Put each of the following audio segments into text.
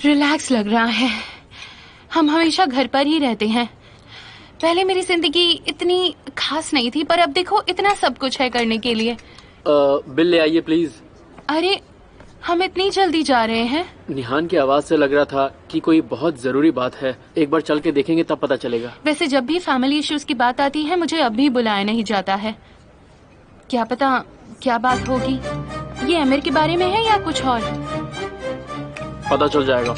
Relax लग रहा है। हम हमेशा घर पर ही रहते हैं। पहले मेरी जिंदगी इतनी खास नहीं थी, पर अब देखो इतना सब कुछ है करने के लिए। बिल ले आइए प्लीज। अरे हम इतनी जल्दी जा रहे हैं? निहान की आवाज से लग रहा था कि कोई बहुत जरूरी बात है। एक बार चल के देखेंगे तब पता चलेगा। वैसे जब भी फैमिली इश्यूज की बात आती है मुझे अब भी बुलाया नहीं जाता है। क्या पता क्या बात होगी। ये आमिर के बारे में है या कुछ और? पता चल जाएगा।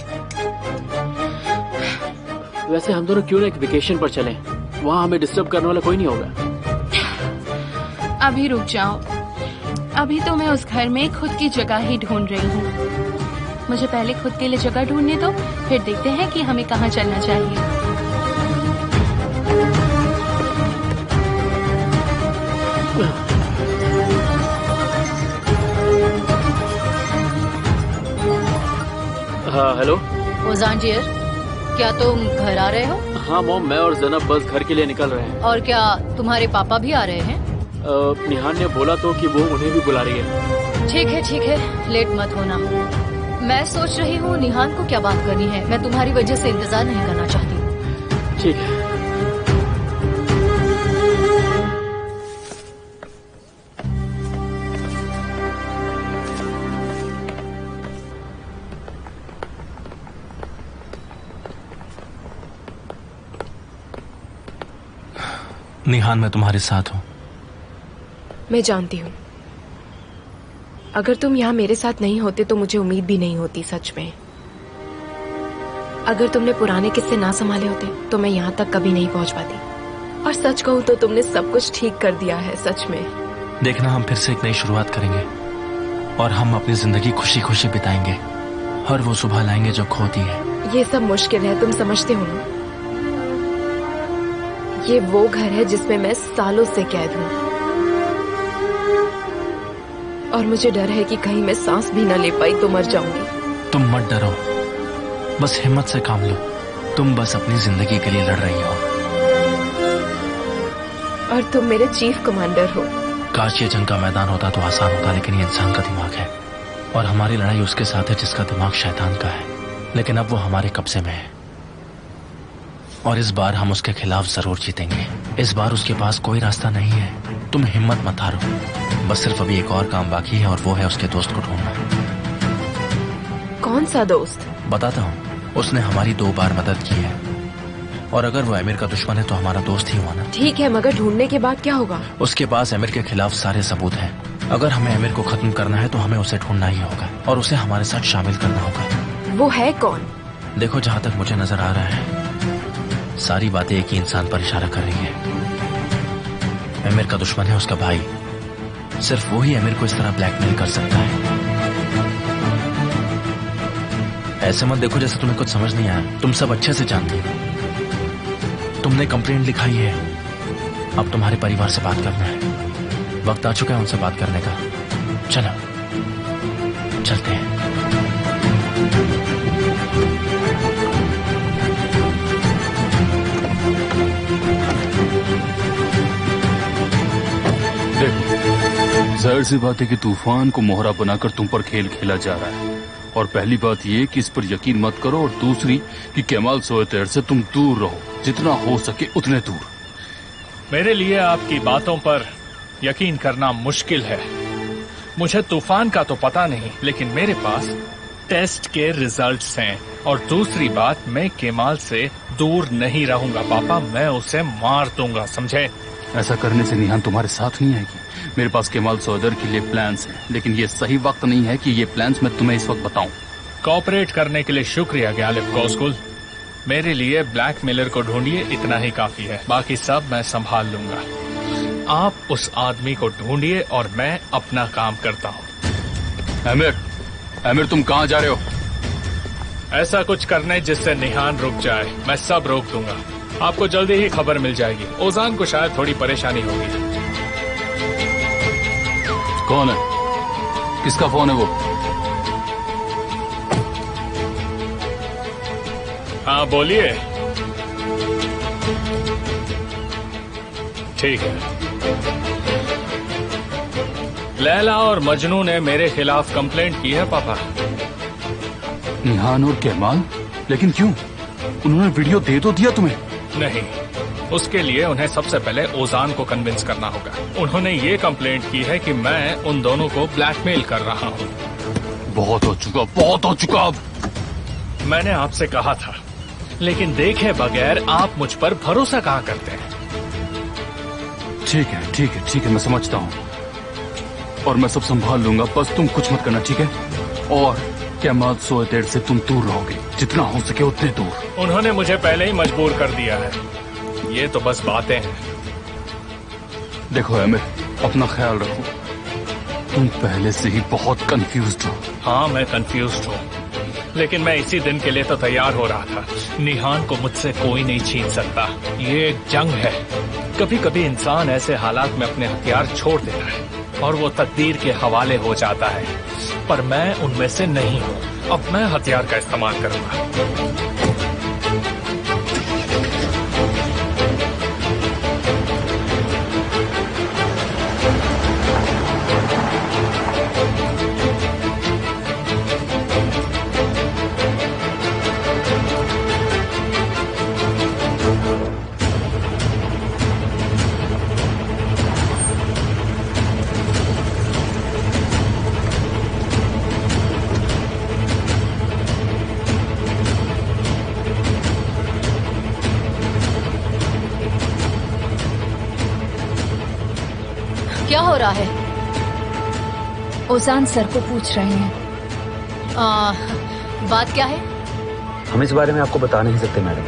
वैसे हम दोनों क्यों ना एक वेकेशन पर चलें? वहाँ हमें डिस्टर्ब करने वाला कोई नहीं होगा। अभी रुक जाओ। अभी तो मैं उस घर में खुद की जगह ही ढूंढ रही हूँ। मुझे पहले खुद के लिए जगह ढूंढने दो, फिर देखते हैं कि हमें कहाँ चलना चाहिए। हाँ हेलो ओजान डियर, क्या तुम घर आ रहे हो? हाँ मॉम, मैं और जैनब बस घर के लिए निकल रहे हैं। और क्या तुम्हारे पापा भी आ रहे हैं? निहान ने बोला तो कि वो उन्हें भी बुला रही है। ठीक है, लेट मत होना। मैं सोच रही हूँ निहान को क्या बात करनी है। मैं तुम्हारी वजह से इंतजार नहीं करना चाहती। ठीक है। निहान, मैं तुम्हारे साथ हूँ। मैं जानती हूँ। अगर तुम यहाँ मेरे साथ नहीं होते तो मुझे उम्मीद भी नहीं होती। सच में, अगर तुमने पुराने किस्से ना संभाले होते तो मैं यहाँ तक कभी नहीं पहुँच पाती। और सच कहूँ तो तुमने सब कुछ ठीक कर दिया है, सच में। देखना, हम फिर से एक नई शुरुआत करेंगे और हम अपनी जिंदगी खुशी खुशी बिताएंगे और वो सुबह लाएंगे जो खोती है। ये सब मुश्किल है, तुम समझते हो ना। ये वो घर है जिसमें मैं सालों से कैद हूँ और मुझे डर है कि कहीं मैं सांस भी न ले पाई तो मर जाऊंगी। तुम मत डरो, बस हिम्मत से काम लो। तुम बस अपनी जिंदगी के लिए लड़ रही हो। और तुम मेरे चीफ कमांडर हो। काश ये जंग का मैदान होता तो आसान होता, लेकिन ये इंसान का दिमाग है और हमारी लड़ाई उसके साथ है जिसका दिमाग शैतान का है। लेकिन अब वो हमारे कब्जे में है और इस बार हम उसके खिलाफ जरूर जीतेंगे। इस बार उसके पास कोई रास्ता नहीं है। तुम हिम्मत मत हारो। बस सिर्फ अभी एक और काम बाकी है और वो है उसके दोस्त को ढूंढना। कौन सा दोस्त? बताता हूँ। उसने हमारी 2 बार मदद की है और अगर वो आमिर का दुश्मन है तो हमारा दोस्त ही हुआ ना। ठीक है, मगर ढूंढने के बाद क्या होगा? उसके पास आमिर के खिलाफ सारे सबूत हैं। अगर हमें आमिर को खत्म करना है तो हमें उसे ढूंढना ही होगा और उसे हमारे साथ शामिल करना होगा। वो है कौन? देखो, जहाँ तक मुझे नजर आ रहा है सारी बातें एक ही इंसान पर इशारा कर रही है। आमिर का दुश्मन है उसका भाई। सिर्फ वो ही आमिर को इस तरह ब्लैकमेल कर सकता है। ऐसे मत देखो जैसे तुम्हें कुछ समझ नहीं आया। तुम सब अच्छे से जानती हो। तुमने कंप्लेंट लिखाई है। अब तुम्हारे परिवार से बात करना है। वक्त आ चुका है उनसे बात करने का। चलो चलते हैं। जाहिर सी बात है कि तूफान को मोहरा बनाकर तुम पर खेल खेला जा रहा है। और पहली बात ये कि इस पर यकीन मत करो और दूसरी कि केमाल सोएतेर से तुम दूर रहो, जितना हो सके उतने दूर। मेरे लिए आपकी बातों पर यकीन करना मुश्किल है। मुझे तूफान का तो पता नहीं, लेकिन मेरे पास टेस्ट के रिजल्ट्स हैं। और दूसरी बात, मैं केमाल से दूर नहीं रहूंगा पापा। मैं उसे मार दूंगा, समझे? ऐसा करने से निहान तुम्हारे साथ नहीं आएगी। मेरे पास केमाल सोएतेर के लिए प्लान्स हैं, लेकिन ये सही वक्त नहीं है कि ये प्लान्स मैं तुम्हें इस वक्त बताऊं। कोऑपरेट करने के लिए शुक्रिया गैलिब कोस्कुल। मेरे लिए ब्लैकमेलर को ढूंढिए, इतना ही काफी है। बाकी सब मैं संभाल लूंगा। आप उस आदमी को ढूंढिए और मैं अपना काम करता हूँ। आमिर तुम कहाँ जा रहे हो? ऐसा कुछ करने जिससे निहान रुक जाए। मैं सब रोक दूंगा। आपको जल्दी ही खबर मिल जाएगी। ओजान को शायद थोड़ी परेशानी होगी। कौन है? किसका फोन है वो? हाँ बोलिए। ठीक है। लैला और मजनू ने मेरे खिलाफ कंप्लेंट की है पापा। निहान और केमाल? लेकिन क्यों? उन्होंने वीडियो दे तो दिया तुम्हें। नहीं, उसके लिए उन्हें सबसे पहले ओजान को कन्विंस करना होगा। उन्होंने ये कंप्लेंट की है कि मैं उन दोनों को ब्लैकमेल कर रहा हूँ। बहुत हो चुका, बहुत हो चुका। अब मैंने आपसे कहा था, लेकिन देखे बगैर आप मुझ पर भरोसा कहाँ करते हैं? ठीक है, ठीक है, ठीक है, मैं समझता हूँ और मैं सब संभाल लूंगा। बस तुम कुछ मत करना, ठीक है? और केमाल सोएतेर से तुम दूर रहोगे, जितना हो सके उतने दूर। उन्होंने मुझे पहले ही मजबूर कर दिया है। ये तो बस बातें हैं। देखो आमिर, अपना ख्याल रखो। तुम पहले से ही बहुत कंफ्यूज्ड हो। हाँ, मैं कंफ्यूज्ड हूँ, लेकिन मैं इसी दिन के लिए तो तैयार हो रहा था। निहान को मुझसे कोई नहीं छीन सकता। ये एक जंग है। कभी कभी इंसान ऐसे हालात में अपने हथियार छोड़ देता है और वो तकदीर के हवाले हो जाता है, पर मैं उनमें से नहीं हूँ। अब मैं हथियार का इस्तेमाल करूंगा। क्या हो रहा है? ओजान सर को पूछ रहे हैं। बात क्या है? हम इस बारे में आपको बता नहीं सकते मैडम।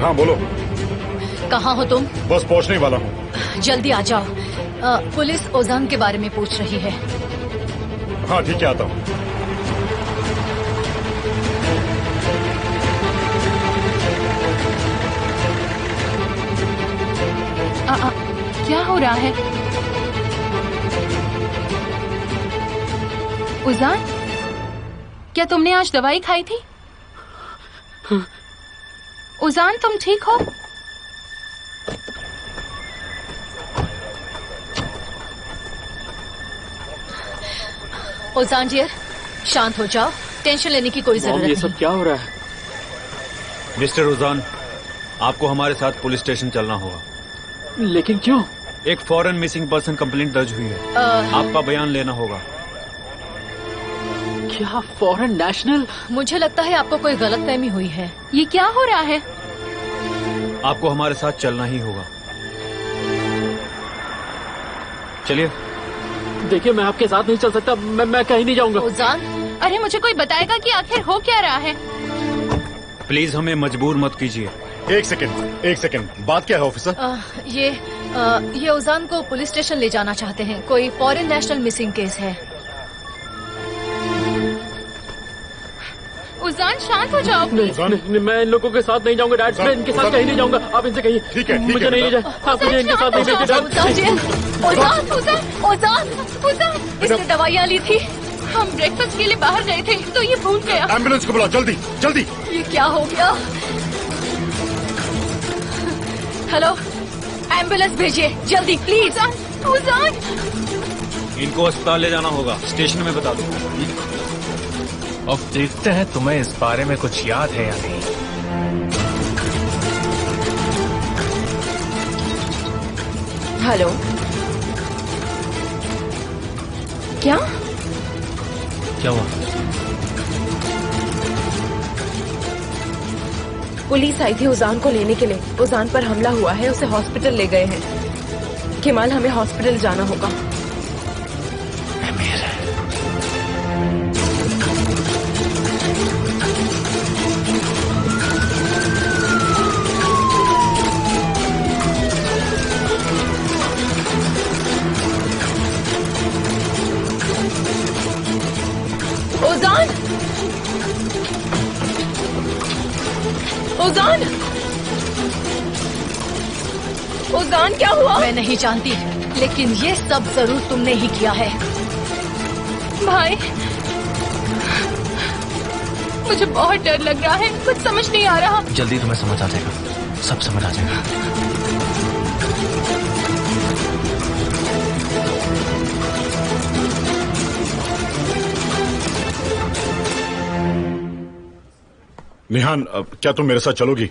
हाँ बोलो। कहाँ हो तुम? बस पहुंचने वाला हूँ। जल्दी आ जाओ। पुलिस ओजान के बारे में पूछ रही है। हाँ ठीक है, आता हूँ। क्या हो रहा है? उजान, क्या तुमने आज दवाई खाई थी? उजान, तुम ठीक हो? ओजान डियर, शांत हो जाओ। टेंशन लेने की कोई जरूरत ये नहीं। सब क्या हो रहा है? मिस्टर ओजान, आपको हमारे साथ पुलिस स्टेशन चलना होगा। लेकिन क्यों? एक फॉरेन मिसिंग पर्सन कंप्लेंट दर्ज हुई है। आपका बयान लेना होगा। क्या फॉरेन नेशनल? मुझे लगता है आपको कोई गलतफहमी हुई है। ये क्या हो रहा है? आपको हमारे साथ चलना ही होगा। चलिए। देखिए, मैं आपके साथ नहीं चल सकता। मैं कहीं नहीं जाऊंगा। ओजान, अरे मुझे कोई बताएगा कि आखिर हो क्या रहा है? प्लीज हमें मजबूर मत कीजिए। एक सेकंड, बात क्या है ऑफिसर? ये ओजान को पुलिस स्टेशन ले जाना चाहते हैं। कोई फॉरेन नेशनल मिसिंग केस है। उजान, शांत हो जाओ। नहीं, मैं इन लोगों के साथ नहीं जाऊंगा डैड। मैं इनके साथ कहीं नहीं जाऊंगा। आप इनसे कहिए। ठीक है, मुझे नहीं जाए। आप मुझे इनके साथ नहीं भेजिए ओजान, इसने दवाइयाँ ली थी। हम ब्रेकफास्ट के लिए बाहर गए थे तो ये भूल गया। एम्बुलेंस को बुलाओ, जल्दी जल्दी। ये क्या हो गया? हेलो, एम्बुलेंस भेजिए जल्दी प्लीज। उजान, इनको अस्पताल ले जाना होगा। स्टेशन में बता दो। अब देखते हैं तुम्हें इस बारे में कुछ याद है या नहीं। हेलो, क्या हुआ? पुलिस आई थी उजान को लेने के लिए। उजान पर हमला हुआ है, उसे हॉस्पिटल ले गए हैं। केमाल, हमें हॉस्पिटल जाना होगा। ओजान, ओजान, ओजान, क्या हुआ? मैं नहीं जानती, लेकिन ये सब जरूर तुमने ही किया है। भाई, मुझे बहुत डर लग रहा है। कुछ समझ नहीं आ रहा। जल्दी तुम्हें समझ आ जाएगा। सब समझ आ जाएगा। निहान, क्या तुम मेरे साथ चलोगी?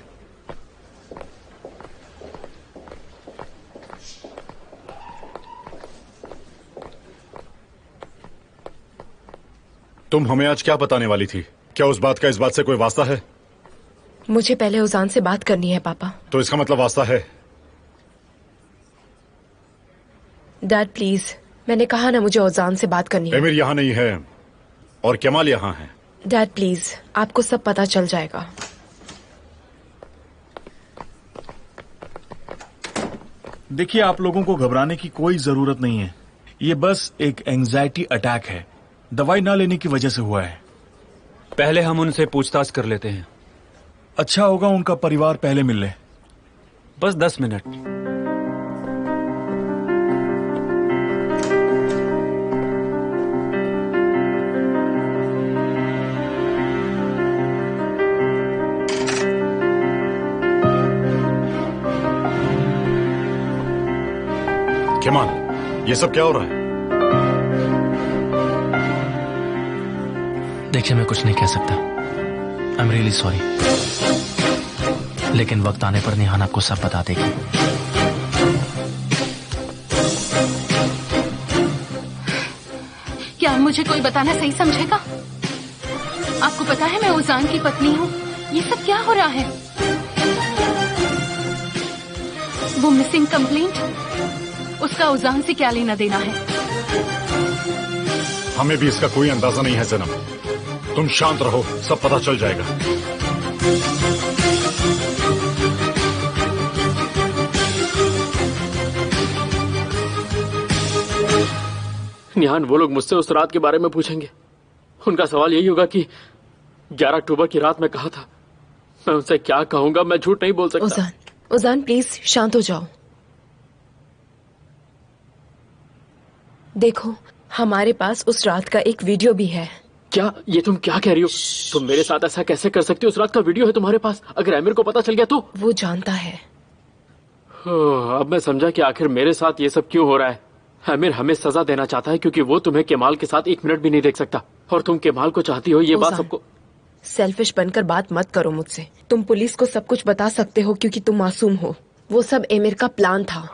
तुम हमें आज क्या बताने वाली थी? क्या उस बात का इस बात से कोई वास्ता है? मुझे पहले उजान से बात करनी है पापा। तो इसका मतलब वास्ता है? डैड प्लीज, मैंने कहा ना मुझे उजान से बात करनी है। एमिर यहाँ नहीं है और कमाल यहाँ है। डैड प्लीज, आपको सब पता चल जाएगा। देखिए, आप लोगों को घबराने की कोई जरूरत नहीं है। ये बस एक एंजाइटी अटैक है, दवाई ना लेने की वजह से हुआ है। पहले हम उनसे पूछताछ कर लेते हैं। अच्छा होगा उनका परिवार पहले मिल ले। बस 10 मिनट। कमाल, ये सब क्या हो रहा है? देखिए, मैं कुछ नहीं कह सकता। आई एम रियली सॉरी, लेकिन वक्त आने पर निहान आपको सब बता देगी। क्या मुझे कोई बताना सही समझेगा? आपको पता है मैं उजान की पत्नी हूँ। ये सब क्या हो रहा है? वो मिसिंग कंप्लेंट, उसका उजान से क्या लेना देना है? हमें भी इसका कोई अंदाजा नहीं है जैनब। तुम शांत रहो, सब पता चल जाएगा। निहान, वो लोग मुझसे उस रात के बारे में पूछेंगे। उनका सवाल यही होगा कि 11 अक्टूबर की रात में कहा था। मैं उनसे क्या कहूंगा? मैं झूठ नहीं बोल सकता। उजान प्लीज शांत हो जाओ। देखो, हमारे पास उस रात का एक वीडियो भी है। क्या? ये तुम क्या कह रही हो? तुम मेरे साथ ऐसा कैसे कर सकती हो? उस रात का वीडियो है तुम्हारे पास। अगर आमिर को पता चल गया तो? वो जानता है। अब मैं समझा कि आखिर मेरे साथ ये सब क्यों हो रहा है। आमिर हमें सजा देना चाहता है क्योंकि वो तुम्हें केमाल के साथ 1 मिनट भी नहीं देख सकता, और तुम केमाल को चाहती हो। ये बात सबको। सेल्फिश बनकर बात मत करो मुझसे। तुम पुलिस को सब कुछ बता सकते हो क्योंकि तुम मासूम हो। वो सब आमिर का प्लान था।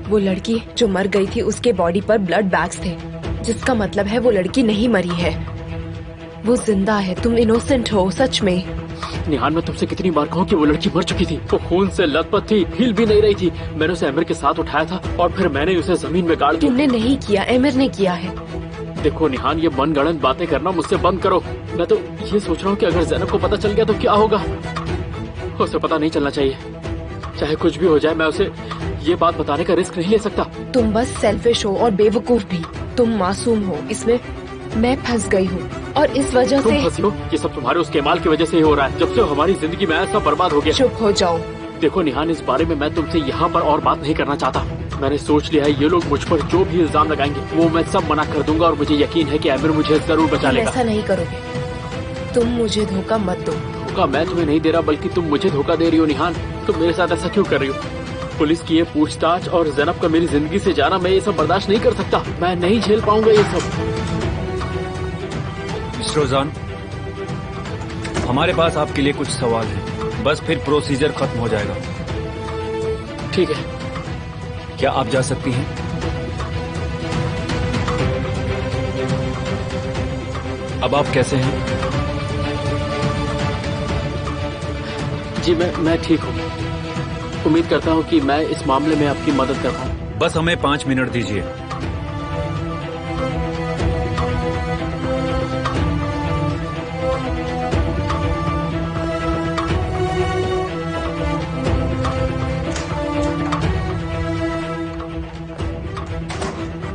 वो लड़की जो मर गई थी, उसके बॉडी पर ब्लड बैग्स थे, जिसका मतलब है वो लड़की नहीं मरी है, वो जिंदा है। तुम इनोसेंट हो सच में। निहान, मैं तुमसे कितनी बार कहूँ कि वो लड़की मर चुकी थी। वो खून से लथपथ थी, हिल भी नहीं रही थी। मैंने उसे आमिर के साथ उठाया था और फिर मैंने उसे जमीन में गाड़ दिया। तुमने नहीं किया, आमिर ने किया है। देखो निहान, ये मनगढ़ंत बातें करना मुझसे बंद करो। मैं तो ये सोच रहा हूँ कि अगर जैनब को पता चल गया तो क्या होगा। उसे पता नहीं चलना चाहिए। चाहे कुछ भी हो जाए, मैं उसे ये बात बताने का रिस्क नहीं ले सकता। तुम बस सेल्फिश हो और बेवकूफ भी। तुम मासूम हो, इसमें मैं फंस गई हूँ और इस वजह से। तुम फंसी हो? ये सब तुम्हारे उस केमाल की वजह से ही हो रहा है। जब से हमारी जिंदगी में ऐसा बर्बाद हो गया। चुप हो जाओ। देखो निहान, इस बारे में मैं तुमसे यहाँ पर और बात नहीं करना चाहता। मैंने सोच लिया है, ये लोग मुझ पर जो भी इल्जाम लगाएंगे वो मैं सब मना कर दूंगा, और मुझे यकीन है कि आमिर मुझे जरूर बचा लेगा। ऐसा नहीं करोगे। तुम मुझे धोखा मत दो। धोखा मैं तुम्हें नहीं दे रहा, बल्कि तुम मुझे धोखा दे रही हो। निहान, तुम मेरे साथ ऐसा क्यों कर रही हो? पुलिस की ये पूछताछ और जैनब का मेरी जिंदगी से जाना, मैं ये सब बर्दाश्त नहीं कर सकता। मैं नहीं झेल पाऊंगा ये सब। मिस्टर रोजान, हमारे पास आपके लिए कुछ सवाल है, बस फिर प्रोसीजर खत्म हो जाएगा। ठीक है। क्या आप जा सकती हैं? अब आप कैसे हैं? जी मैं ठीक हूँ। उम्मीद करता हूँ कि मैं इस मामले में आपकी मदद कर पाऊँ। बस हमें 5 मिनट दीजिए।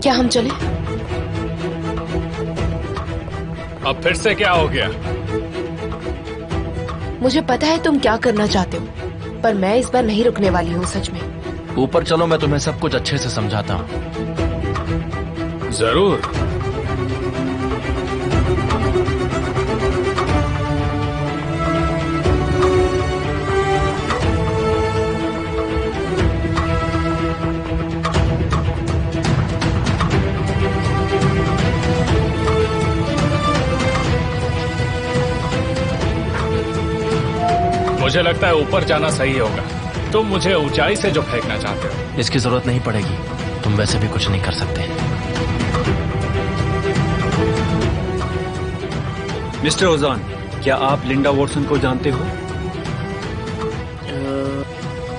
क्या हम चले? अब फिर से क्या हो गया? मुझे पता है तुम क्या करना चाहते हो, पर मैं इस बार नहीं रुकने वाली हूँ सच में। ऊपर चलो, मैं तुम्हें सब कुछ अच्छे से समझाता हूँ। जरूर। मुझे लगता है ऊपर जाना सही होगा। तुम मुझे ऊंचाई से जो फेंकना चाहते हो। इसकी जरूरत नहीं पड़ेगी, तुम वैसे भी कुछ नहीं कर सकते। मिस्टर ओजान, क्या आप लिंडा वॉटसन को जानते हो?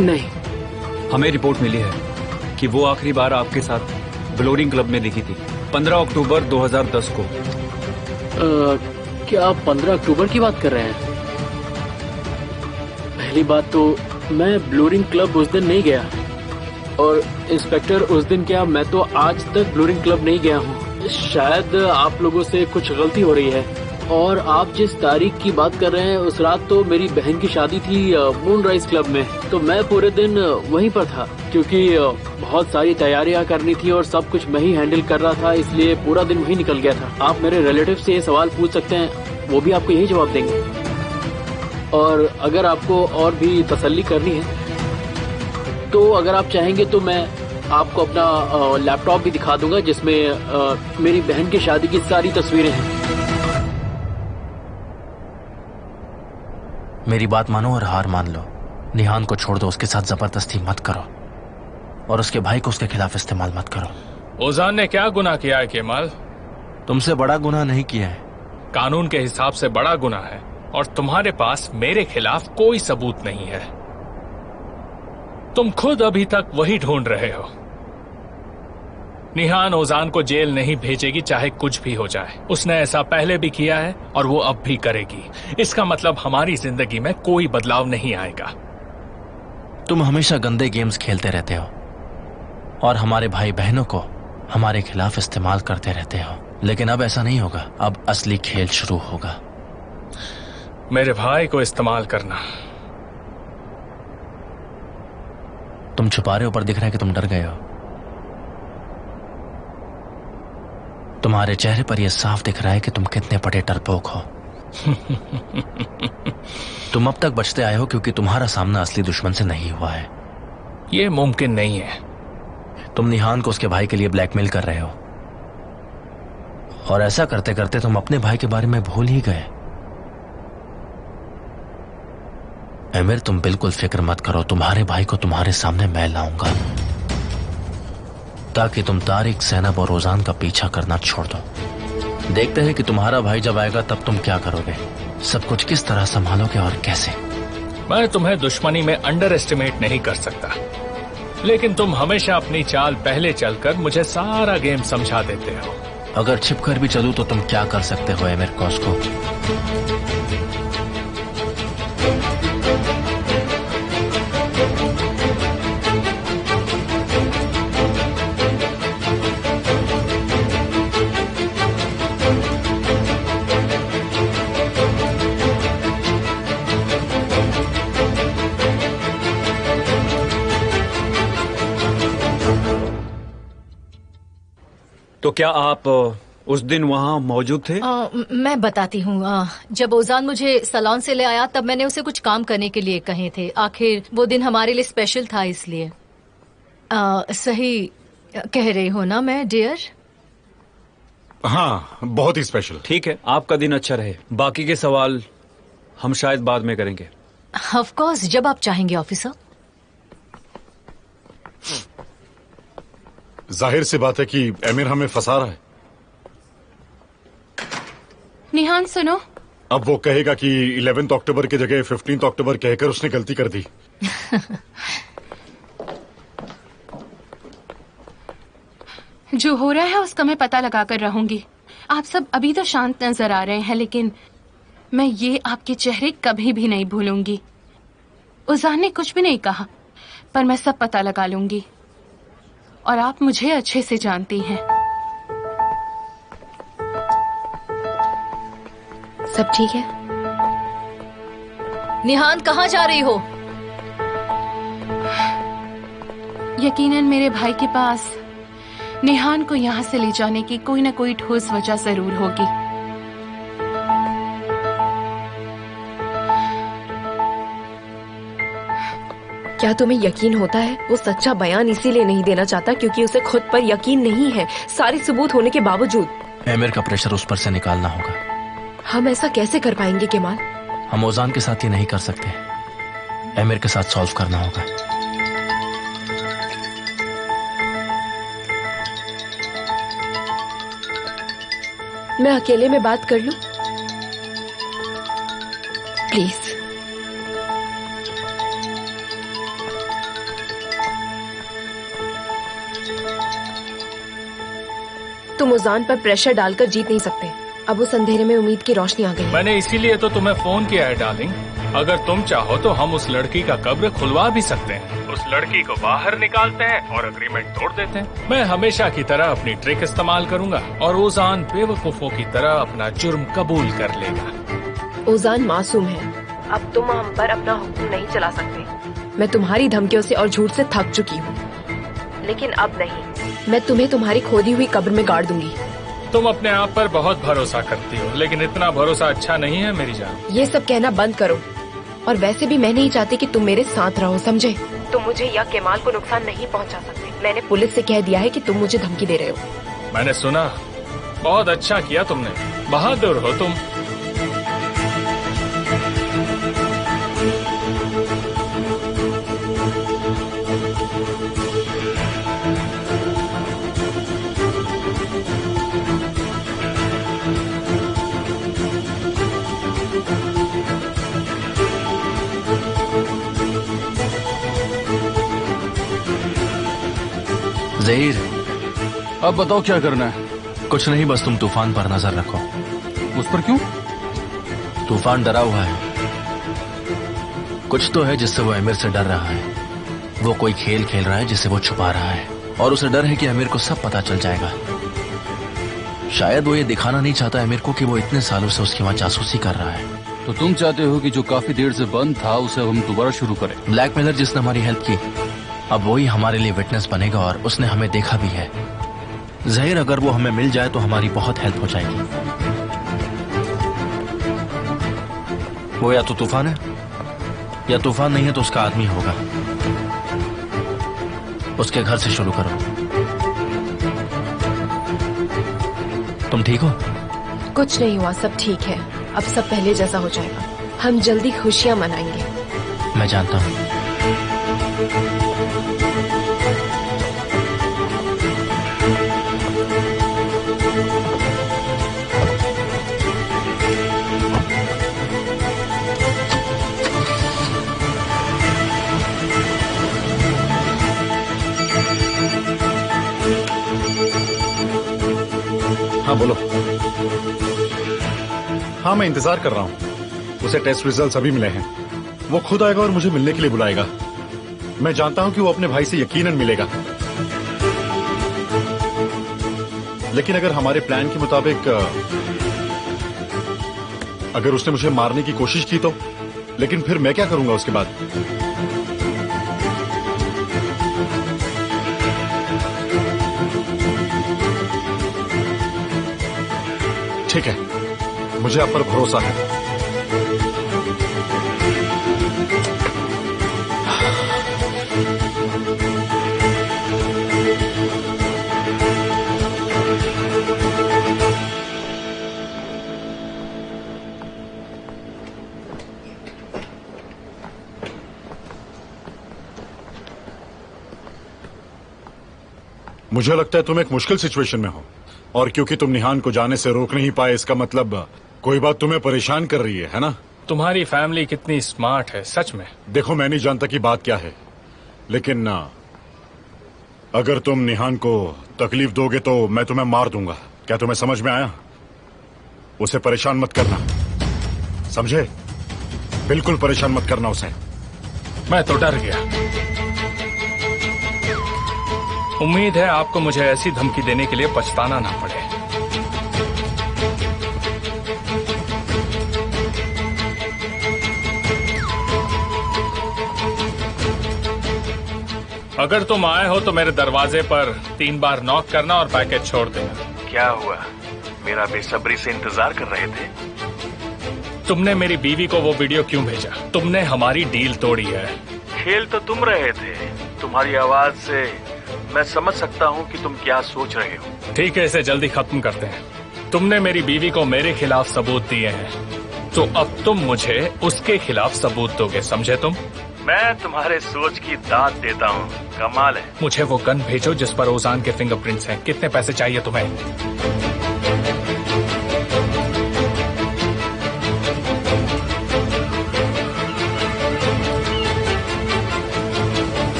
नहीं। हमें रिपोर्ट मिली है कि वो आखिरी बार आपके साथ ग्लोरिंग क्लब में दिखी थी 15 अक्टूबर 2010 को। क्या आप 15 अक्टूबर की बात कर रहे हैं? पहली बात तो मैं ब्लूरिंग क्लब उस दिन नहीं गया, और इंस्पेक्टर उस दिन क्या, मैं तो आज तक ब्लूरिंग क्लब नहीं गया हूँ। शायद आप लोगों से कुछ गलती हो रही है। और आप जिस तारीख की बात कर रहे हैं, उस रात तो मेरी बहन की शादी थी मूनराइज क्लब में, तो मैं पूरे दिन वहीं पर था, क्योंकि बहुत सारी तैयारियां करनी थी और सब कुछ मैं ही हैंडल कर रहा था, इसलिए पूरा दिन वहीं निकल गया था। आप मेरे रिलेटिव से ये सवाल पूछ सकते हैं, वो भी आपको यही जवाब देंगे। और अगर आपको और भी तसल्ली करनी है तो अगर आप चाहेंगे तो मैं आपको अपना लैपटॉप भी दिखा दूंगा, जिसमें मेरी बहन की शादी की सारी तस्वीरें हैं। मेरी बात मानो और हार मान लो। निहान को छोड़ दो, उसके साथ जबरदस्ती मत करो, और उसके भाई को उसके खिलाफ इस्तेमाल मत करो। ओजान ने क्या गुनाह किया है केमाल? तुमसे बड़ा गुनाह नहीं किया है। कानून के हिसाब से बड़ा गुनाह है, और तुम्हारे पास मेरे खिलाफ कोई सबूत नहीं है। तुम खुद अभी तक वही ढूंढ रहे हो। निहान ओजान को जेल नहीं भेजेगी, चाहे कुछ भी हो जाए। उसने ऐसा पहले भी किया है और वो अब भी करेगी। इसका मतलब हमारी जिंदगी में कोई बदलाव नहीं आएगा। तुम हमेशा गंदे गेम्स खेलते रहते हो और हमारे भाई बहनों को हमारे खिलाफ इस्तेमाल करते रहते हो, लेकिन अब ऐसा नहीं होगा। अब असली खेल शुरू होगा। मेरे भाई को इस्तेमाल करना। तुम छुपा रहे हो, पर दिख रहा है कि तुम डर गए हो। तुम्हारे चेहरे पर यह साफ दिख रहा है कि तुम कितने बड़े डरपोक हो। तुम अब तक बचते आए हो क्योंकि तुम्हारा सामना असली दुश्मन से नहीं हुआ है। यह मुमकिन नहीं है। तुम निहान को उसके भाई के लिए ब्लैकमेल कर रहे हो, और ऐसा करते करते तुम अपने भाई के बारे में भूल ही गए। एमिर, तुम बिल्कुल फिक्र मत करो, तुम्हारे भाई को तुम्हारे सामने मैं लाऊंगा, ताकि तुम तारिक, ज़ैनब और रोजान का पीछा करना छोड़ दो। देखते हैं कि तुम्हारा भाई जब आएगा तब तुम क्या करोगे, सब कुछ किस तरह संभालोगे और कैसे। मैं तुम्हें दुश्मनी में अंडर एस्टिमेट नहीं कर सकता, लेकिन तुम हमेशा अपनी चाल पहले चलकर मुझे सारा गेम समझा देते हो। अगर छिपकर भी चलूं तो तुम क्या कर सकते हो एमिर कॉस्को? तो क्या आप उस दिन वहाँ मौजूद थे? मैं बताती हूँ। जब ओजान मुझे सलोन से ले आया तब मैंने उसे कुछ काम करने के लिए कहे थे। आखिर वो दिन हमारे लिए स्पेशल था, इसलिए। सही कह रही हो ना मैं, डियर? हाँ, बहुत ही स्पेशल। ठीक है, आपका दिन अच्छा रहे। बाकी के सवाल हम शायद बाद में करेंगे। ऑफ कोर्स, जब आप चाहेंगे ऑफिसर। जाहिर सी बात है कि एमिर हमें फंसा रहा है। निहान सुनो, अब वो कहेगा कि 11 अक्टूबर की जगह 15 अक्टूबर कहकर उसने गलती कर दी। जो हो रहा है उसका मैं पता लगा कर रहूंगी। आप सब अभी तो शांत नजर आ रहे हैं, लेकिन मैं ये आपके चेहरे कभी भी नहीं भूलूंगी। उजान ने कुछ भी नहीं कहा, पर मैं सब पता लगा लूंगी, और आप मुझे अच्छे से जानती हैं। सब ठीक है? निहान, कहाँ जा रही हो? यकीनन मेरे भाई के पास निहान को यहाँ से ले जाने की कोई ना कोई ठोस वजह जरूर होगी। क्या तुम्हें यकीन होता है? वो सच्चा बयान इसीलिए नहीं देना चाहता क्योंकि उसे खुद पर यकीन नहीं है, सारे सबूत होने के बावजूद। एमिर का प्रेशर उस पर से निकालना होगा। हम ऐसा कैसे कर पाएंगे केमाल? हम ओजान के साथ ये नहीं कर सकते। एमिर के साथ सॉल्व करना होगा। मैं अकेले में बात कर लूं? प्लीज। तुम उजान पर प्रेशर डालकर जीत नहीं सकते। अब उस अंधेरे में उम्मीद की रोशनी आ गई है। मैंने इसीलिए तो तुम्हें फोन किया है डार्लिंग। अगर तुम चाहो तो हम उस लड़की का कब्र खुलवा भी सकते हैं। उस लड़की को बाहर निकालते हैं और अग्रीमेंट तोड़ देते हैं। मैं हमेशा की तरह अपनी ट्रिक इस्तेमाल करूंगा और ओजान बेवकूफों की तरह अपना जुर्म कबूल कर लेगा। ओजान मासूम है। अब तुम हम पर अपना हुक्म नहीं चला सकते। मैं तुम्हारी धमकियों से और झूठ से थक चुकी हूँ, लेकिन अब नहीं। मैं तुम्हें तुम्हारी खोदी हुई कब्र में गाड़ दूंगी। तुम अपने आप पर बहुत भरोसा करती हो, लेकिन इतना भरोसा अच्छा नहीं है मेरी जान। ये सब कहना बंद करो। और वैसे भी मैं नहीं चाहती कि तुम मेरे साथ रहो, समझे? तुम मुझे या केमाल को नुकसान नहीं पहुंचा सकते। मैंने पुलिस से कह दिया है कि तुम मुझे धमकी दे रहे हो। मैंने सुना। बहुत अच्छा किया तुमने। बहादुर हो तुम। ज़हीर, अब बताओ क्या करना है? कुछ नहीं, बस तुम तूफान पर नजर रखो। उस पर क्यों? तूफान डरा हुआ है। कुछ तो है जिससे वो अमीर से डर रहा है। वो कोई खेल खेल रहा है जिसे वो छुपा रहा है, और उसे डर है कि अमीर को सब पता चल जाएगा। शायद वो ये दिखाना नहीं चाहता अमीर को कि वो इतने सालों से उसकी वहां जासूसी कर रहा है। तो तुम चाहते हो कि जो काफी देर से बंद था उसे हम दोबारा शुरू करें? ब्लैकमेलर जिसने हमारी हेल्प की, अब वही हमारे लिए विटनेस बनेगा, और उसने हमें देखा भी है। ज़हीर, अगर वो हमें मिल जाए तो हमारी बहुत हेल्प हो जाएगी। वो या तो तूफान है, या तूफान नहीं है तो उसका आदमी होगा। उसके घर से शुरू करो। तुम ठीक हो? कुछ नहीं हुआ, सब ठीक है। अब सब पहले जैसा हो जाएगा। हम जल्दी खुशियां मनाएंगे। मैं जानता हूँ। हाँ बोलो। हाँ मैं इंतजार कर रहा हूँ। उसे टेस्ट रिजल्ट्स अभी मिले हैं। वो खुद आएगा और मुझे मिलने के लिए बुलाएगा। मैं जानता हूँ कि वो अपने भाई से यकीनन मिलेगा, लेकिन अगर हमारे प्लान के मुताबिक अगर उसने मुझे मारने की कोशिश की तो? लेकिन फिर मैं क्या करूंगा उसके बाद? ठीक है, मुझे आप पर भरोसा है। मुझे लगता है तुम एक मुश्किल सिचुएशन में हो, और क्योंकि तुम निहान को जाने से रोक नहीं पाए, इसका मतलब कोई बात तुम्हें परेशान कर रही है ना? तुम्हारी फैमिली कितनी स्मार्ट है सच में। देखो, मैं नहीं जानता कि बात क्या है, लेकिन अगर तुम निहान को तकलीफ दोगे तो मैं तुम्हें मार दूंगा। क्या तुम्हें समझ में आया? उसे परेशान मत करना, समझे? बिल्कुल परेशान मत करना उसे। मैं तो डर गया। उम्मीद है आपको मुझे ऐसी धमकी देने के लिए पछताना ना पड़े। अगर तुम आए हो तो मेरे दरवाजे पर 3 बार नॉक करना और पैकेज छोड़ देना। क्या हुआ? मेरा बेसब्री से इंतजार कर रहे थे। तुमने मेरी बीवी को वो वीडियो क्यों भेजा? तुमने हमारी डील तोड़ी है। खेल तो तुम रहे थे। तुम्हारी आवाज से मैं समझ सकता हूँ कि तुम क्या सोच रहे हो। ठीक है, इसे जल्दी खत्म करते हैं। तुमने मेरी बीवी को मेरे खिलाफ सबूत दिए हैं, तो अब तुम मुझे उसके खिलाफ सबूत दोगे, समझे तुम? मैं तुम्हारे सोच की दाद देता हूँ, कमाल है। मुझे वो गन भेजो जिस पर ओजान के फिंगरप्रिंट्स हैं। कितने पैसे चाहिए तुम्हें?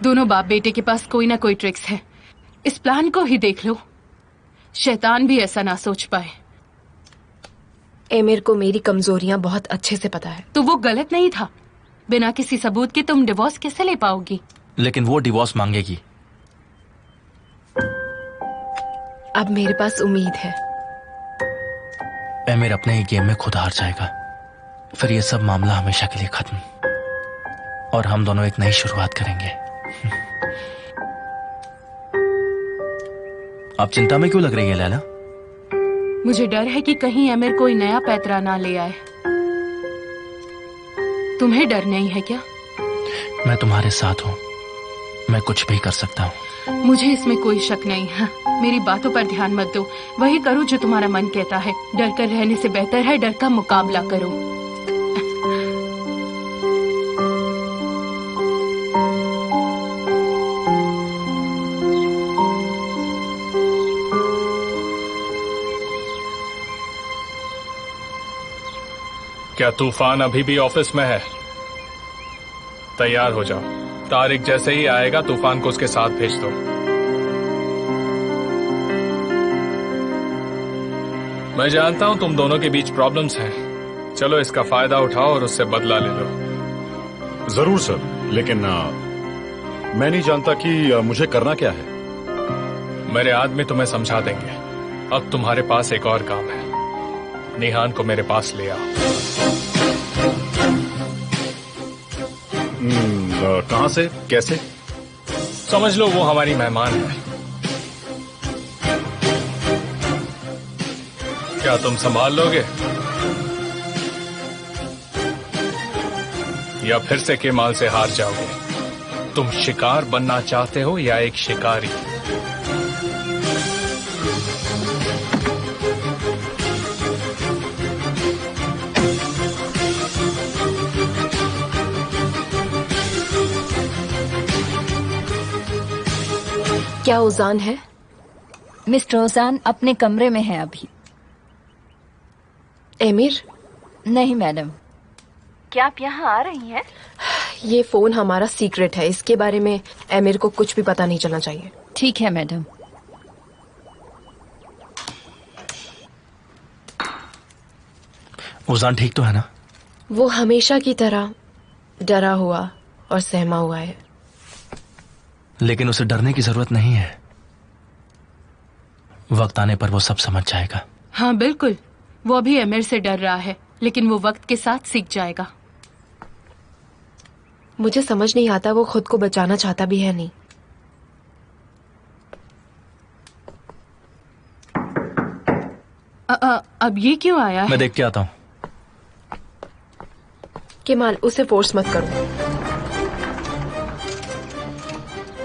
दोनों बाप बेटे के पास कोई ना कोई ट्रिक्स है। इस प्लान को ही देख लो, शैतान भी ऐसा ना सोच पाए। एमिर को मेरी कमजोरियां बहुत अच्छे से पता है। तो वो गलत नहीं था। बिना किसी सबूत के तुम डिवोर्स कैसे ले पाओगी? लेकिन वो डिवोर्स मांगेगी। अब मेरे पास उम्मीद है। एमिर अपने ही गेम में खुद हार जाएगा, फिर ये सब मामला हमेशा के लिए खत्म और हम दोनों एक नई शुरुआत करेंगे। आप चिंता में क्यों लग रही है लैला? मुझे डर है कि कहीं एमिर कोई नया पैतरा ना ले आए। तुम्हें डर नहीं है क्या? मैं तुम्हारे साथ हूँ, मैं कुछ भी कर सकता हूँ। मुझे इसमें कोई शक नहीं है। मेरी बातों पर ध्यान मत दो, वही करो जो तुम्हारा मन कहता है। डर कर रहने से बेहतर है डर का मुकाबला करो। क्या तूफान अभी भी ऑफिस में है? तैयार हो जाओ। तारिक जैसे ही आएगा तूफान को उसके साथ भेज दो। मैं जानता हूं तुम दोनों के बीच प्रॉब्लम्स हैं। चलो इसका फायदा उठाओ और उससे बदला ले लो। जरूर सर, लेकिन मैं नहीं जानता कि मुझे करना क्या है। मेरे आदमी तुम्हें समझा देंगे। अब तुम्हारे पास एक और काम है। निहान को मेरे पास ले आओ। कहां से, कैसे? समझ लो वो हमारी मेहमान है। क्या तुम संभाल लोगे या फिर से केमाल से हार जाओगे? तुम शिकार बनना चाहते हो या एक शिकारी? क्या ओजान है? मिस्टर ओजान अपने कमरे में है अभी। एमिर? नहीं मैडम। क्या आप यहाँ आ रही हैं? ये फोन हमारा सीक्रेट है, इसके बारे में एमिर को कुछ भी पता नहीं चलना चाहिए। ठीक है मैडम। ओजान ठीक तो है ना? वो हमेशा की तरह डरा हुआ और सहमा हुआ है। लेकिन उसे डरने की जरूरत नहीं है। वक्त आने पर वो सब समझ जाएगा। हाँ बिल्कुल, वो अभी एमिर से डर रहा है, लेकिन वो वक्त के साथ सीख जाएगा। मुझे समझ नहीं आता वो खुद को बचाना चाहता भी है नहीं। अब ये क्यों आया है? मैं देख के आता हूँ। केमाल, उसे फोर्स मत करो।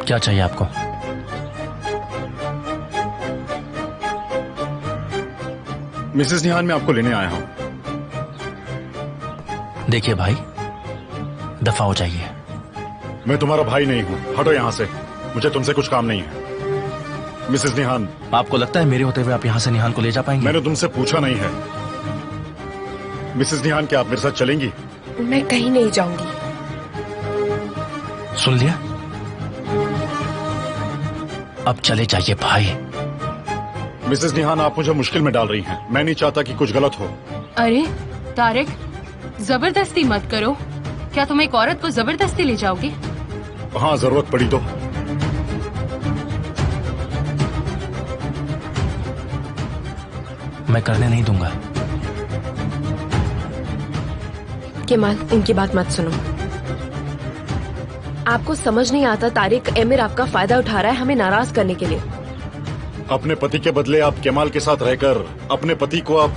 क्या चाहिए आपको? मिसेस निहान, मैं आपको लेने आया हूं। देखिए भाई, दफा हो जाइए। मैं तुम्हारा भाई नहीं हूं, हटो यहां से। मुझे तुमसे कुछ काम नहीं है। मिसेस निहान, आपको लगता है मेरे होते हुए आप यहां से निहान को ले जा पाएंगे? मैंने तुमसे पूछा नहीं है। मिसेस निहान, क्या आप मेरे साथ चलेंगी? मैं कहीं नहीं जाऊंगी। सुन लिया? अब चले जाइए भाई। मिसेस निहान, आप मुझे मुश्किल में डाल रही हैं। मैं नहीं चाहता कि कुछ गलत हो। अरे तारिक, जबरदस्ती मत करो। क्या तुम एक औरत को जबरदस्ती ले जाओगे? हाँ, जरूरत पड़ी तो। मैं करने नहीं दूंगा। केमाल, उनकी बात मत सुनो। आपको समझ नहीं आता तारिक, एमिर आपका फायदा उठा रहा है हमें नाराज करने के लिए। अपने पति के बदले आप केमाल के साथ रहकर अपने पति को आप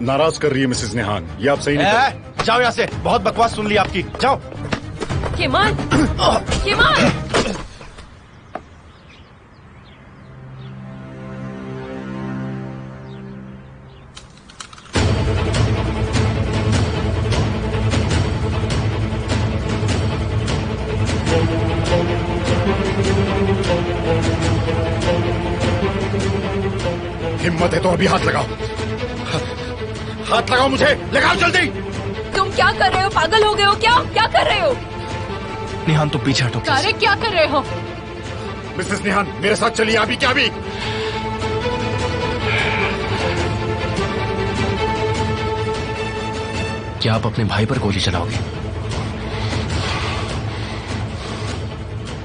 नाराज कर रही है मिसेस निहान। ये आप सही नहीं कर रही। जाओ यहाँ से, बहुत बकवास सुन ली आपकी। जाओ। Kemal, Kemal. हिम्मत है तो अभी हाथ लगाओ, हाथ लगाओ मुझे, लगाओ जल्दी। तुम क्या कर रहे हो? पागल हो गए हो क्या? क्या कर रहे हो? निहान तुम पीछे हटो। तारिक क्या कर रहे हो? मिसेस निहान मेरे साथ चलिए अभी। क्या अभी? क्या आप अपने भाई पर गोली चलाओगे?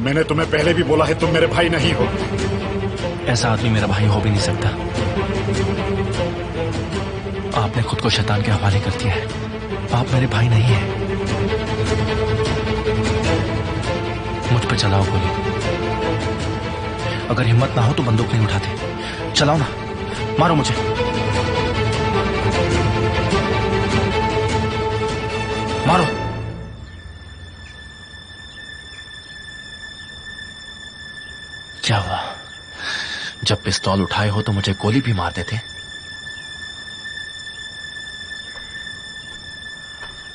मैंने तुम्हें पहले भी बोला है तुम मेरे भाई नहीं हो। ऐसा आदमी मेरा भाई हो भी नहीं सकता। आपने खुद को शैतान के हवाले कर दिया है। आप मेरे भाई नहीं हैं। मुझ पे चलाओ गोली। अगर हिम्मत ना हो तो बंदूक नहीं उठाते। चलाओ ना, मारो मुझे। मारो। क्या हुआ? जब पिस्तौल उठाए हो तो मुझे गोली भी मार देते।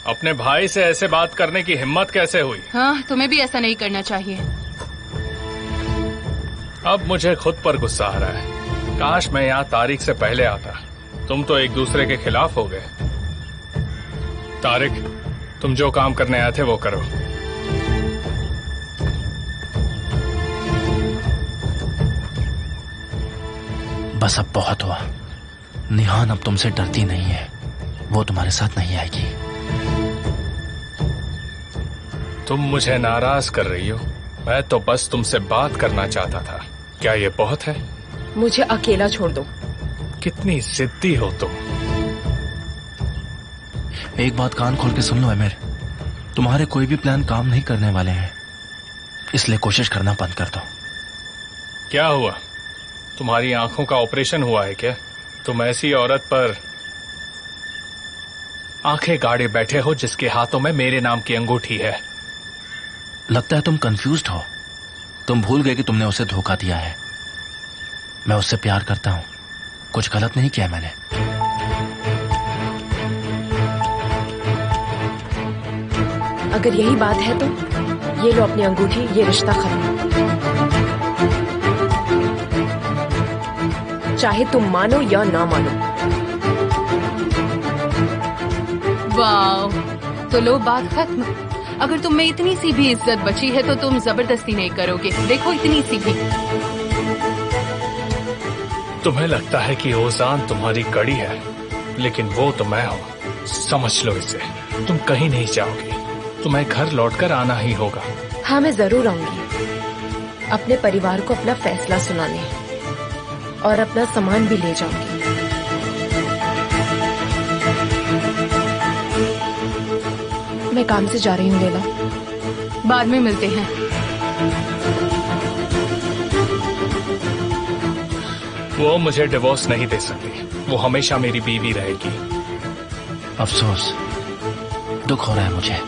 अपने भाई से ऐसे बात करने की हिम्मत कैसे हुई? हाँ, तुम्हें भी ऐसा नहीं करना चाहिए। अब मुझे खुद पर गुस्सा आ रहा है। काश मैं यहाँ तारिक से पहले आता। तुम तो एक दूसरे के खिलाफ हो गए। तारिक, तुम जो काम करने आए थे वो करो। बस अब बहुत हुआ। निहान अब तुमसे डरती नहीं है। वो तुम्हारे साथ नहीं आएगी। तुम मुझे नाराज कर रही हो। मैं तो बस तुमसे बात करना चाहता था। क्या ये बहुत है? मुझे अकेला छोड़ दो। कितनी जिद्दी हो तुम। एक बात कान खोल के सुन लो अमीर, तुम्हारे कोई भी प्लान काम नहीं करने वाले हैं, इसलिए कोशिश करना बंद कर दो। क्या हुआ? तुम्हारी आंखों का ऑपरेशन हुआ है क्या? तुम ऐसी औरत पर आंखें गाड़े बैठे हो जिसके हाथों में मेरे नाम की अंगूठी है। लगता है तुम कंफ्यूज्ड हो। तुम भूल गए कि तुमने उसे धोखा दिया है। मैं उससे प्यार करता हूं। कुछ गलत नहीं किया मैंने। अगर यही बात है तो ये लो अपनी अंगूठी, ये रिश्ता खत्म। चाहे तुम मानो या ना मानो। वाह, तो लो बात खत्म। अगर तुम में इतनी सी भी इज्जत बची है तो तुम जबरदस्ती नहीं करोगे। देखो, इतनी सी भी। तुम्हें लगता है कि ओजान तुम्हारी कड़ी है, लेकिन वो तो मैं हूं। समझ लो इसे। तुम कहीं नहीं जाओगी। तुम्हें घर लौटकर आना ही होगा। हाँ, मैं जरूर आऊंगी। अपने परिवार को अपना फैसला सुनाने और अपना सामान भी ले जाऊंगी। मैं काम से जा रही हूँ लैला। बाद में मिलते हैं। वो मुझे डिवोर्स नहीं दे सकती। वो हमेशा मेरी बीवी रहेगी। अफसोस, दुख हो रहा है मुझे।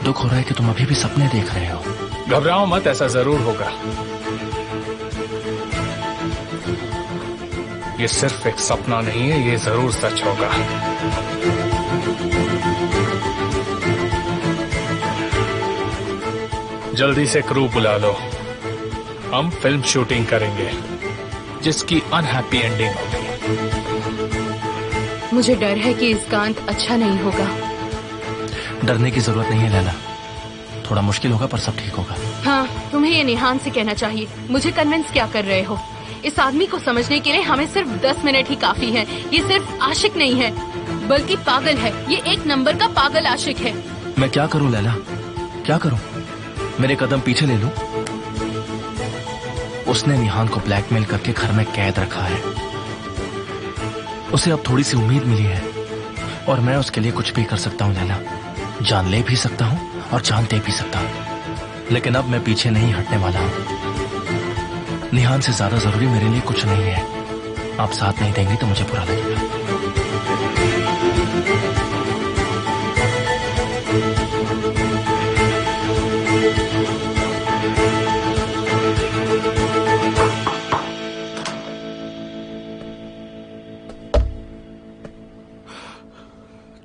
दुख हो रहा है कि तुम अभी भी सपने देख रहे हो। घबराओ मत, ऐसा जरूर होगा। ये सिर्फ एक सपना नहीं है, ये जरूर सच होगा। जल्दी से क्रू बुला लो। हम फिल्म शूटिंग करेंगे जिसकी अनहैप्पी एंडिंग होगी। मुझे डर है कि इसका अंत अच्छा नहीं होगा। डरने की जरूरत नहीं है लैला। थोड़ा मुश्किल होगा पर सब ठीक होगा। हाँ, तुम्हें ये निहान से कहना चाहिए। मुझे कन्विंस क्या कर रहे हो? इस आदमी को समझने के लिए हमें सिर्फ 10 मिनट ही काफी है। ये सिर्फ आशिक नहीं है, बल्कि पागल है। ये एक नंबर का पागल आशिक है। मैं क्या करूं लैला, क्या करूं? मेरे कदम पीछे ले लूं? उसने निहान को ब्लैकमेल करके घर में कैद रखा है। उसे अब थोड़ी सी उम्मीद मिली है और मैं उसके लिए कुछ भी कर सकता हूं लैला। जान ले भी सकता हूं और जान दे भी सकता हूं। लेकिन अब मैं पीछे नहीं हटने वाला हूं। निहान से ज्यादा जरूरी मेरे लिए कुछ नहीं है। आप साथ नहीं देंगे तो मुझे बुरा लगेगा।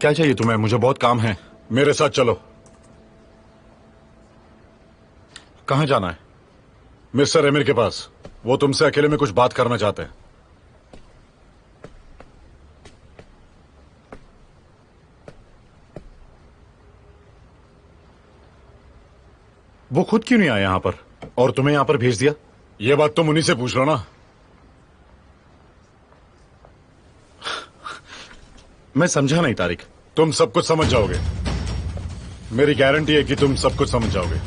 क्या चाहिए तुम्हें? मुझे बहुत काम है। मेरे साथ चलो। कहाँ जाना है? मिस्टर एमिर के पास। वो तुमसे अकेले में कुछ बात करना चाहते हैं। वो खुद क्यों नहीं आया यहाँ पर और तुम्हें यहाँ पर भेज दिया? ये बात तुम उन्हीं से पूछ लो ना। मैं समझा नहीं तारिक, तुम सब कुछ समझ जाओगे। मेरी गारंटी है कि तुम सब कुछ समझ जाओगे।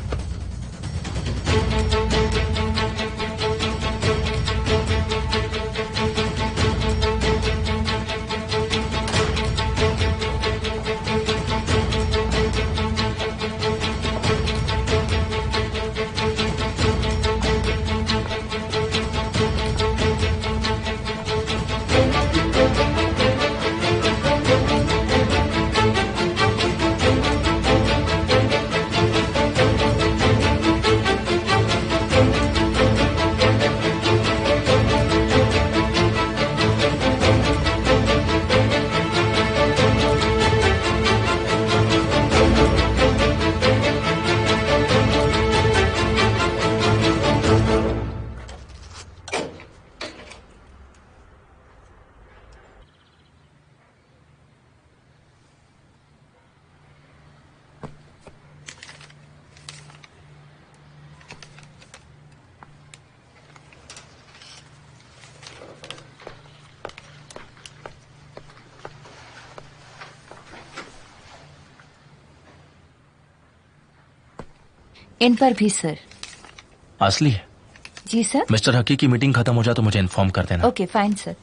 इन पर भी सर। असली है? जी सर। मिस्टर हकी की मीटिंग खत्म हो जाए तो मुझे इन्फॉर्म कर देना। Okay fine sir.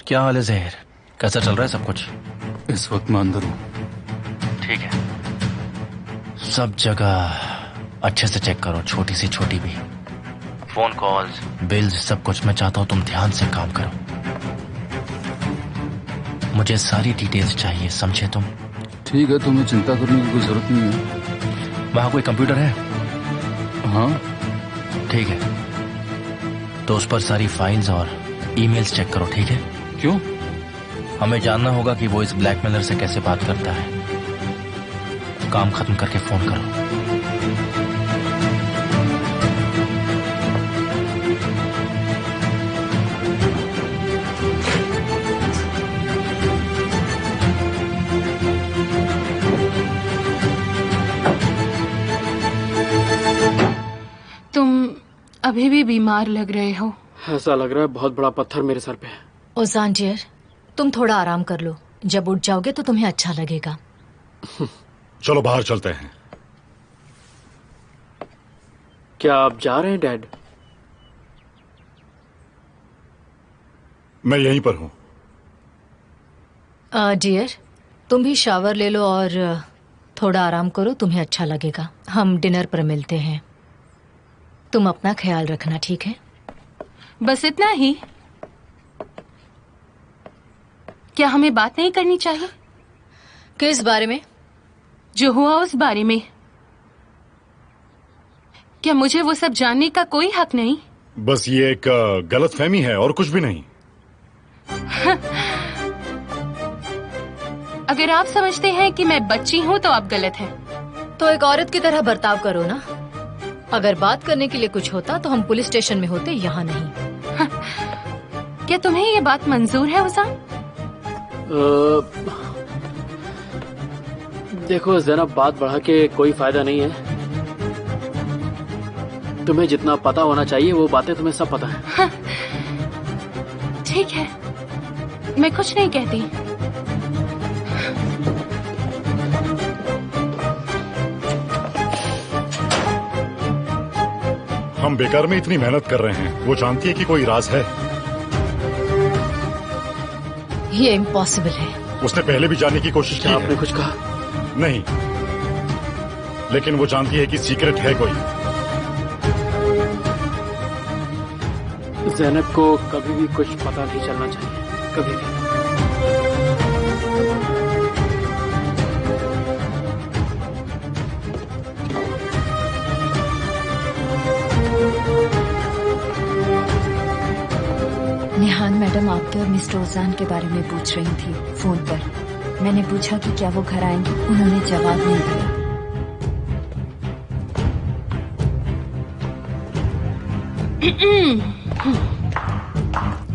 क्या हाल है जहर, कैसा चल रहा है सब कुछ? इस वक्त मैं अंदर हूँ। ठीक है, सब जगह अच्छे से चेक करो, छोटी से छोटी भी, फोन कॉल्स, बिल्स, सब कुछ। मैं चाहता हूँ तुम ध्यान से काम करो। मुझे सारी डिटेल्स चाहिए, समझे तुम? ठीक है, तुम्हें चिंता करने की कोई जरूरत नहीं है। वहां कोई कंप्यूटर है? हाँ। ठीक है, तो उस पर सारी फाइल्स और ईमेल्स चेक करो, ठीक है? क्यों? हमें जानना होगा कि वो इस ब्लैकमेलर से कैसे बात करता है। काम खत्म करके फोन करो। अभी भी बीमार लग रहे हो। ऐसा लग रहा है बहुत बड़ा पत्थर मेरे सर पे है। ओजान डियर, तुम थोड़ा आराम कर लो, जब उठ जाओगे तो तुम्हें अच्छा लगेगा। चलो बाहर चलते हैं। क्या आप जा रहे हैं डैड? मैं यहीं पर हूँ। डियर, तुम भी शावर ले लो और थोड़ा आराम करो, तुम्हें अच्छा लगेगा। हम डिनर पर मिलते हैं। तुम अपना ख्याल रखना, ठीक है? बस इतना ही? क्या हमें बात नहीं करनी चाहिए? किस बारे में? जो हुआ उस बारे में। क्या मुझे वो सब जानने का कोई हक नहीं? बस ये एक गलतफहमी है और कुछ भी नहीं। अगर आप समझते हैं कि मैं बच्ची हूँ तो आप गलत हैं। तो एक औरत की तरह बर्ताव करो ना। अगर बात करने के लिए कुछ होता तो हम पुलिस स्टेशन में होते, यहाँ नहीं। क्या तुम्हें ये बात मंजूर है उजान? देखो ज़ैनब, बात बढ़ा के कोई फायदा नहीं है। तुम्हें जितना पता होना चाहिए वो बातें तुम्हें सब पता है। ठीक है, मैं कुछ नहीं कहती। हम बेकार में इतनी मेहनत कर रहे हैं। वो जानती है कि कोई राज है। ये इम्पॉसिबल है। उसने पहले भी जानने की कोशिश की। आपने कुछ कहा? नहीं, लेकिन वो जानती है कि सीक्रेट है कोई। ज़ैनब को कभी भी कुछ पता नहीं चलना चाहिए, कभी भी। निहान मैडम आपके और मिस्टर ओजान के बारे में पूछ रही थी फोन पर। मैंने पूछा कि क्या वो घर आएंगे, उन्होंने जवाब नहीं दिया।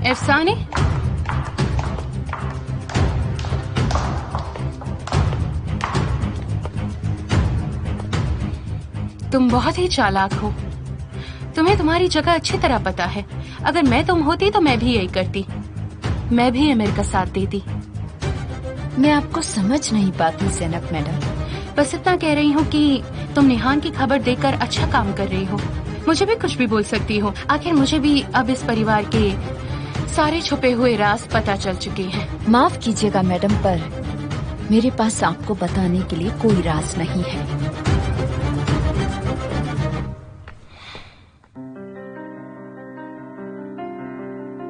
अफसाने, तुम बहुत ही चालाक हो। तुम्हें तुम्हारी जगह अच्छी तरह पता है। अगर मैं तुम होती तो मैं भी यही करती। मैं भी अमीर का साथ देती। मैं आपको समझ नहीं पाती ज़ैनब मैडम। बस इतना कह रही हूँ कि तुम निहान की खबर देकर अच्छा काम कर रही हो। मुझे भी कुछ भी बोल सकती हो। आखिर मुझे भी अब इस परिवार के सारे छुपे हुए राज पता चल चुके हैं। माफ कीजिएगा मैडम, पर मेरे पास आपको बताने के लिए कोई राज नहीं है।